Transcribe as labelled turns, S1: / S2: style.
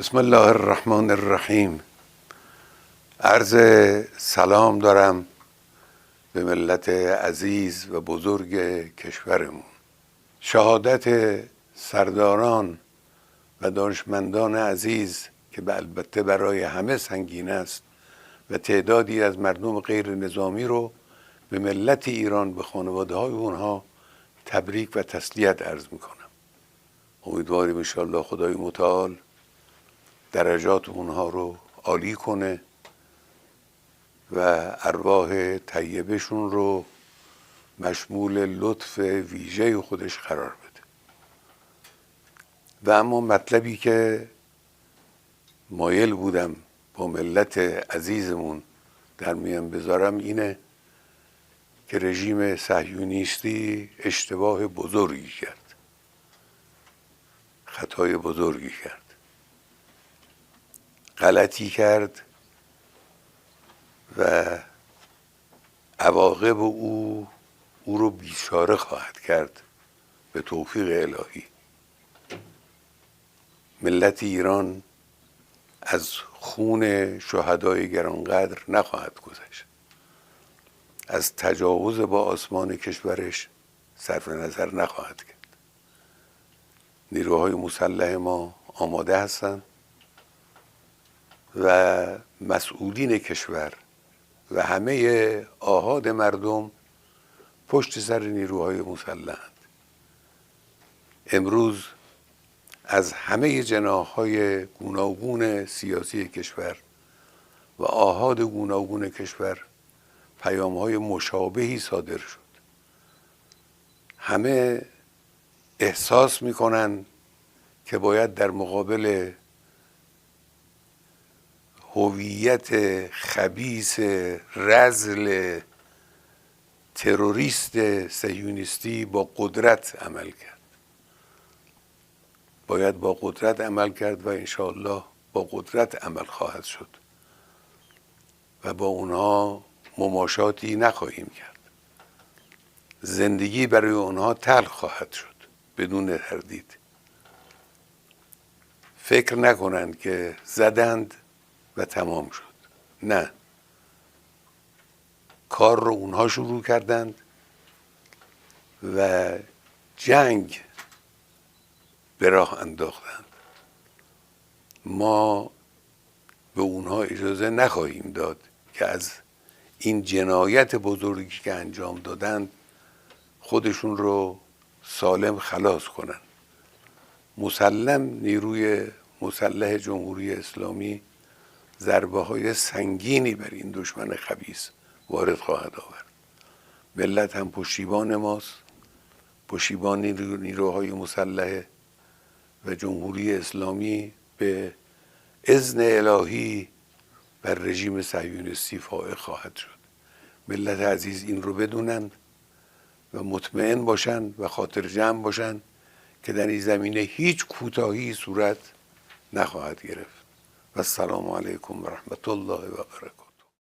S1: بسم الله الرحمن الرحیم. عرض سلام دارم به ملت عزیز و بزرگ کشورمون. شهادت سرداران و دانشمندان عزیز که البته برای همه سنگین است و تعدادی از مردم غیر نظامی رو به ملت ایران، به خانواده های اونها تبریک و تسلیت عرض میکنم. امیدواریم انشاءالله خدای متعال درجات اونها رو عالی کنه و ارواح طیبشون رو مشمول لطف ویژه خودش قرار بده. و اما مطلبی که مایل بودم با ملت عزیزمون در میان بذارم اینه که رژیم صهیونیستی اشتباه بزرگی کرد، خطای بزرگی کرد، غلطی کرد و عواقب او رو بیچاره خواهد کرد به توفیق الهی. ملت ایران از خون شهدای گرانقدر نخواهد گذشت، از تجاوز با آسمان کشورش صرف نظر نخواهد کرد. نیروهای مسلح ما آماده هستند و مسئولین کشور و همه آحاد مردم پشت سر نیروهای مسلحند. امروز از همه جناح‌های گوناگون سیاسی کشور و آحاد گوناگون کشور پیام‌های مشابهی صادر شد. همه احساس می‌کنند که باید در مقابل هویت خبیث رذل تروریست صهیونیستی با قدرت عمل کرد. باید با قدرت عمل کرد و انشاءالله با قدرت عمل خواهد شد و با اونها مماشاتی نخواهیم کرد. زندگی برای اونها تلخ خواهد شد بدون تردید. فکر نکنند که زدند و تمام شد. نه، کار رو اونها شروع کردند و جنگ به راه انداختند. ما به اونها اجازه نخواهیم داد که از این جنایت بزرگی که انجام دادند خودشون رو سالم خلاص کنند. مسلم نیروی مسلح جمهوری اسلامی ضربه های سنگینی بر این دشمن خبیث وارد خواهد آورد. ملت هم پشتیبان ماست، پشتیبان نیروهای مسلح و جمهوری اسلامی به اذن الهی بر رژیم صهیونیستی فائق خواهد شد. ملت عزیز این رو بدونند و مطمئن باشند و خاطر جمع باشند که در این زمینه هیچ کوتاهی صورت نخواهد گرفت. و السلام علیکم و رحمت الله و برکاته.